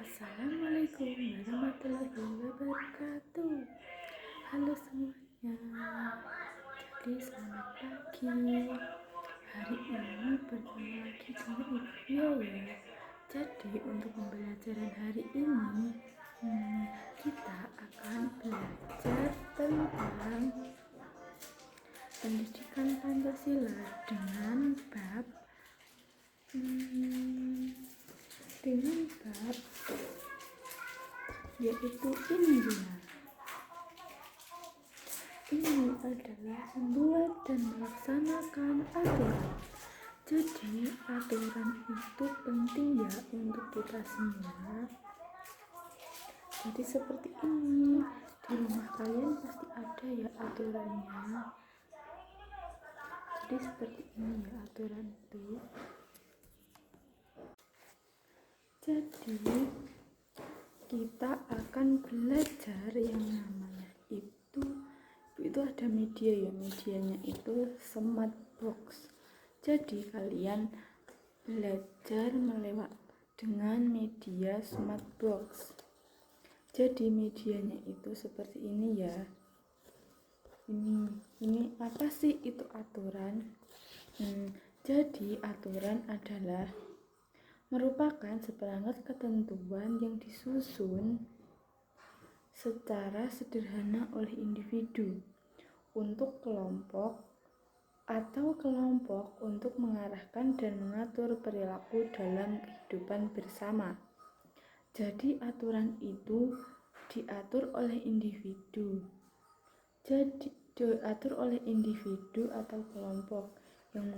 Assalamualaikum warahmatullahi wabarakatuh. Halo semuanya. Jadi selamat pagi. Hari ini bertemu lagi dengan Ibu ya. Jadi untuk pembelajaran hari ini kita akan belajar tentang pendidikan Pancasila dengan bab yaitu India. Ini adalah membuat dan melaksanakan aturan. Jadi aturan itu penting ya untuk kita semua. Jadi seperti ini, di rumah kalian pasti ada ya aturannya. Jadi seperti ini ya aturan itu. Jadi kita akan belajar yang namanya itu ada media ya, medianya itu smart box. Jadi kalian belajar dengan media smart box. Jadi medianya itu seperti ini ya. Ini apa sih itu aturan? Jadi aturan adalah merupakan seperangkat ketentuan yang disusun secara sederhana oleh individu untuk kelompok atau kelompok untuk mengarahkan dan mengatur perilaku dalam kehidupan bersama. Jadi aturan itu diatur oleh individu. Jadi diatur oleh individu atau kelompok yang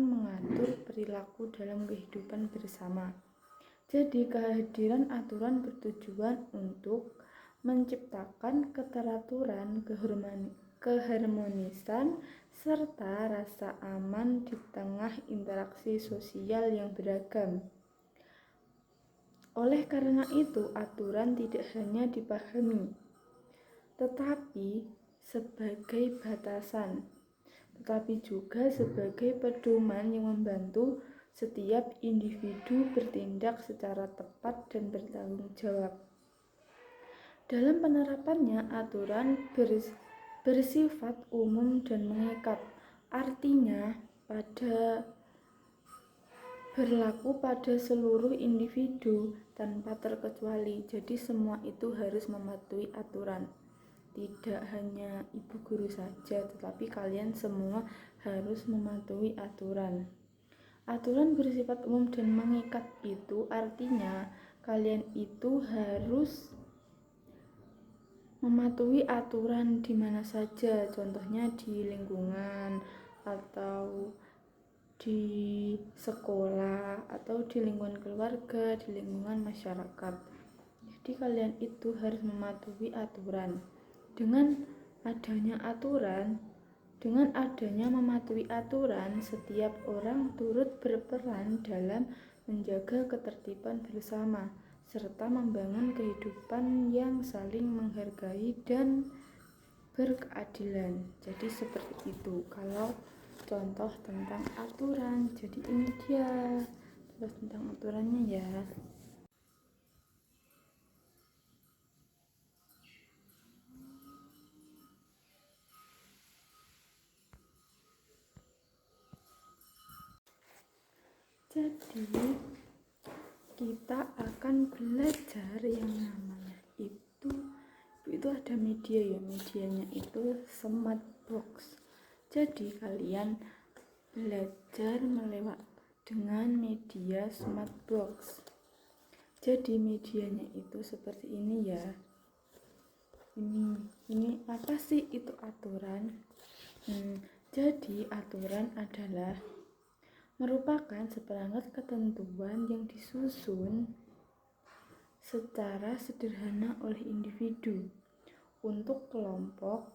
mengatur perilaku dalam kehidupan bersama. Jadi kehadiran aturan bertujuan untuk menciptakan keteraturan, keharmonisan, serta rasa aman di tengah interaksi sosial yang beragam. Oleh karena itu, aturan tidak hanya dipahami, tetapi sebagai batasan, tetapi juga sebagai pedoman yang membantu setiap individu bertindak secara tepat dan bertanggung jawab. Dalam penerapannya, aturan bersifat umum dan mengikat, artinya berlaku pada seluruh individu tanpa terkecuali. Jadi semua itu harus mematuhi aturan. Tidak hanya ibu guru saja, tetapi kalian semua harus mematuhi aturan. Aturan bersifat umum dan mengikat itu artinya kalian itu harus mematuhi aturan di mana saja, contohnya di lingkungan atau di sekolah atau di lingkungan keluarga, di lingkungan masyarakat. Jadi kalian itu harus mematuhi aturan. Dengan adanya mematuhi aturan, setiap orang turut berperan dalam menjaga ketertiban bersama serta membangun kehidupan yang saling menghargai dan berkeadilan. Jadi seperti itu kalau contoh tentang aturan. Jadi ini dia terus tentang aturannya ya. Jadi kita akan belajar yang namanya itu ada media ya, medianya itu smart box. Jadi kalian belajar dengan media smart box. Jadi medianya itu seperti ini ya. Ini apa sih itu aturan? Jadi aturan adalah merupakan seperangkat ketentuan yang disusun secara sederhana oleh individu untuk kelompok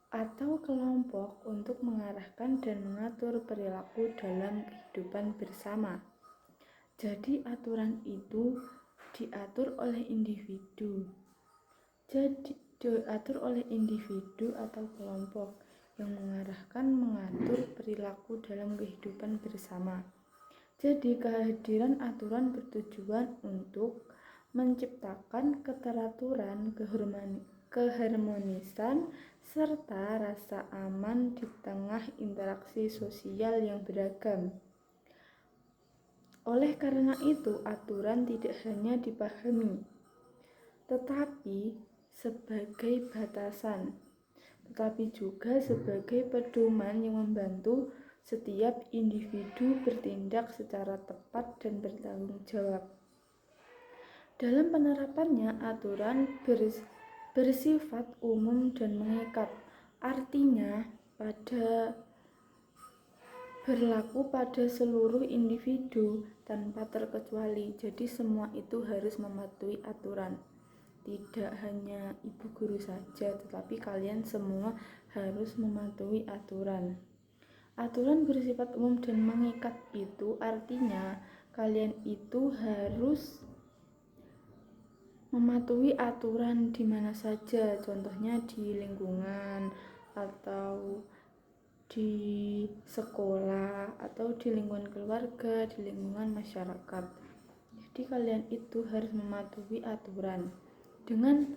atau kelompok untuk mengarahkan dan mengatur perilaku dalam kehidupan bersama. Jadi aturan itu diatur oleh individu. Jadi diatur oleh individu atau kelompok yang mengatur perilaku dalam kehidupan bersama. Jadi kehadiran aturan bertujuan untuk menciptakan keteraturan, keharmonisan, serta rasa aman di tengah interaksi sosial yang beragam. Oleh karena itu, aturan tidak hanya dipahami, tetapi sebagai batasan, tetapi juga sebagai pedoman yang membantu setiap individu bertindak secara tepat dan bertanggung jawab. Dalam penerapannya, aturan bersifat umum dan mengikat, artinya berlaku pada seluruh individu tanpa terkecuali. Jadi semua itu harus mematuhi aturan. Tidak hanya ibu guru saja, tetapi kalian semua harus mematuhi aturan. Aturan bersifat umum dan mengikat itu artinya kalian itu harus mematuhi aturan di mana saja, contohnya di lingkungan atau di sekolah atau di lingkungan keluarga, di lingkungan masyarakat. Jadi kalian itu harus mematuhi aturan. Dengan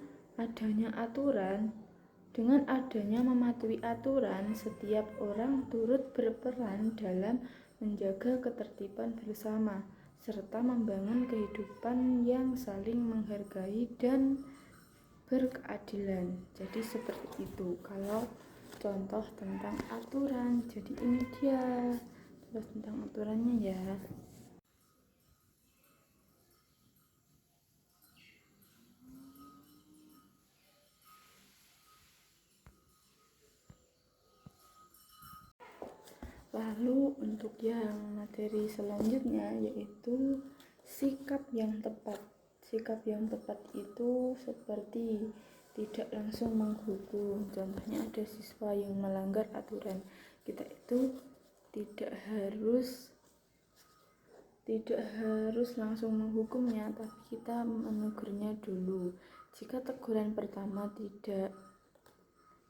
adanya mematuhi aturan, setiap orang turut berperan dalam menjaga ketertiban bersama serta membangun kehidupan yang saling menghargai dan berkeadilan. Jadi seperti itu kalau contoh tentang aturan. Jadi ini dia contoh tentang aturannya ya. Lalu untuk yang materi selanjutnya yaitu sikap yang tepat. Sikap yang tepat itu seperti tidak langsung menghukum. Contohnya ada siswa yang melanggar aturan, kita itu tidak harus langsung menghukumnya, tapi kita menegurnya dulu. Jika teguran pertama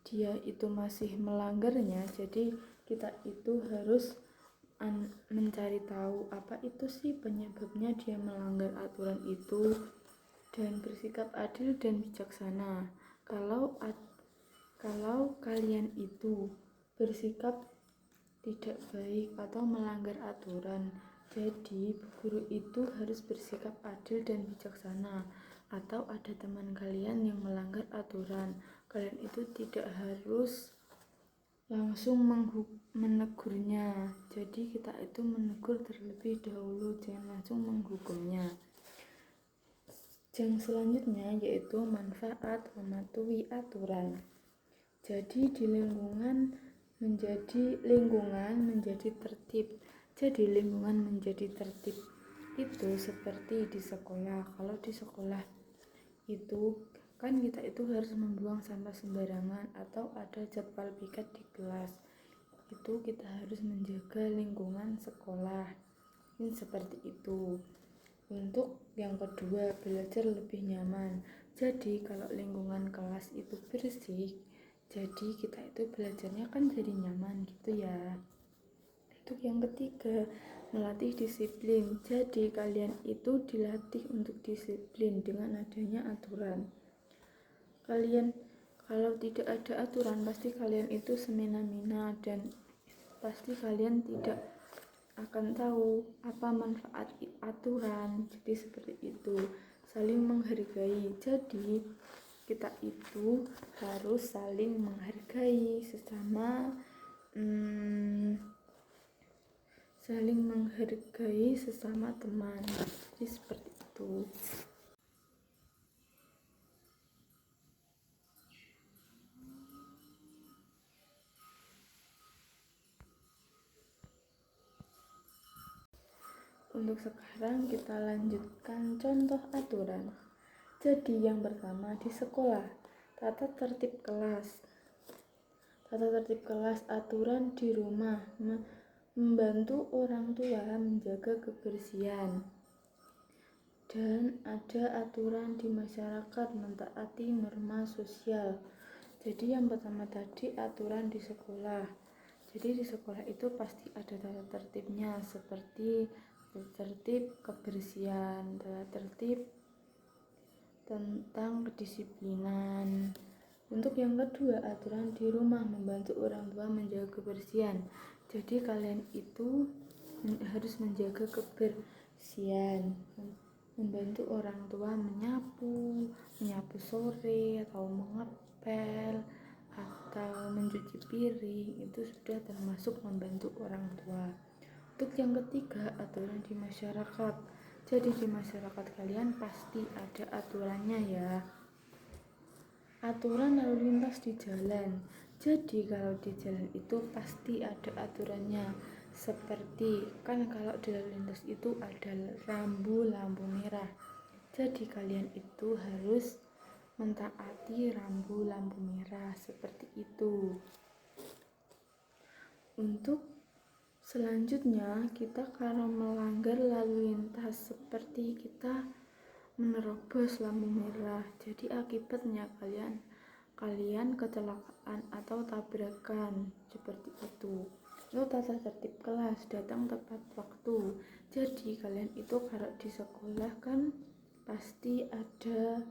dia itu masih melanggarnya, jadi kita itu harus mencari tahu apa itu sih penyebabnya dia melanggar aturan itu dan bersikap adil dan bijaksana. Kalau kalian itu bersikap tidak baik atau melanggar aturan, jadi guru itu harus bersikap adil dan bijaksana. Atau ada teman kalian yang melanggar aturan, kalian itu tidak harus langsung menegurnya. Jadi kita itu menegur terlebih dahulu, jangan langsung menghukumnya. Yang selanjutnya yaitu manfaat mematuhi aturan. Jadi di lingkungan menjadi tertib. Jadi lingkungan menjadi tertib itu seperti di sekolah. Kalau di sekolah itu kan kita itu harus membuang sampah sembarangan atau ada jadwal piket di kelas. Itu kita harus menjaga lingkungan sekolah. Ini seperti itu. Untuk yang kedua, belajar lebih nyaman. Jadi kalau lingkungan kelas itu bersih, jadi kita itu belajarnya kan jadi nyaman gitu ya. Untuk yang ketiga, melatih disiplin. Jadi kalian itu dilatih untuk disiplin dengan adanya aturan. Kalian kalau tidak ada aturan, pasti kalian itu semena-mena dan pasti kalian tidak akan tahu apa manfaat aturan. Jadi seperti itu, saling menghargai. Jadi kita itu harus saling menghargai sesama teman. Jadi seperti itu. Untuk sekarang kita lanjutkan contoh aturan. Jadi yang pertama di sekolah, tata tertib kelas. Tata tertib kelas, aturan di rumah, membantu orang tua menjaga kebersihan. Dan ada aturan di masyarakat, mentaati norma sosial. Jadi yang pertama tadi aturan di sekolah. Jadi di sekolah itu pasti ada tata tertibnya, seperti tata tertib kebersihan, tata tertib tentang kedisiplinan. Untuk yang kedua, aturan di rumah membantu orang tua menjaga kebersihan. Jadi kalian itu harus menjaga kebersihan, membantu orang tua menyapu sore atau mengepel atau mencuci piring, itu sudah termasuk membantu orang tua. Untuk yang ketiga, aturan di masyarakat. Jadi di masyarakat kalian pasti ada aturannya ya. Aturan lalu lintas di jalan. Jadi kalau di jalan itu pasti ada aturannya. Seperti kan kalau di lalu lintas itu ada lampu merah. Jadi kalian itu harus mentaati lampu merah seperti itu. Untuk selanjutnya, kita kalau melanggar lalu lintas seperti kita menerobos lampu merah, jadi akibatnya kalian kecelakaan atau tabrakan seperti itu. Lalu tata tertib kelas, datang tepat waktu. Jadi kalian itu kalau di sekolah kan pasti ada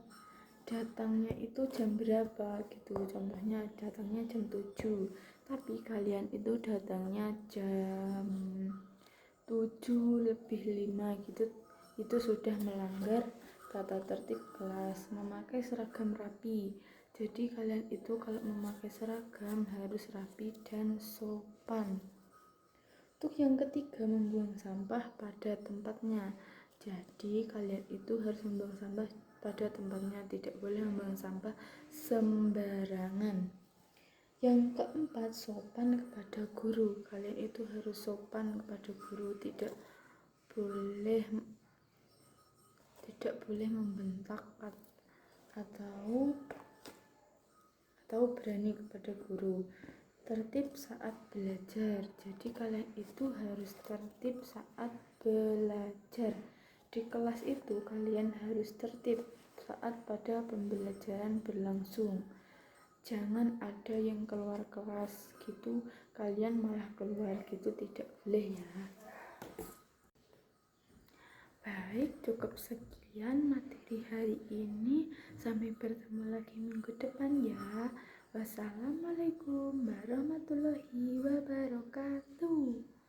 datangnya itu jam berapa gitu, contohnya datangnya jam 7, tapi kalian itu datangnya jam 7 lebih 5 gitu, itu sudah melanggar tata tertib kelas. Memakai seragam rapi, jadi kalian itu kalau memakai seragam harus rapi dan sopan. Untuk yang ketiga, membuang sampah pada tempatnya. Jadi kalian itu harus membuang sampah pada tempatnya, tidak boleh membuang sampah sembarangan. Yang keempat, sopan kepada guru. Kalian itu harus sopan kepada guru, tidak boleh membentak atau berani kepada guru. Tertib saat belajar. Jadi kalian itu harus tertib saat belajar. Di kelas itu kalian harus tertib saat pada pembelajaran berlangsung. Jangan ada yang keluar kelas gitu, kalian malah keluar gitu, tidak boleh ya. Baik, cukup sekian materi hari ini. Sampai bertemu lagi minggu depan ya. Wassalamualaikum warahmatullahi wabarakatuh.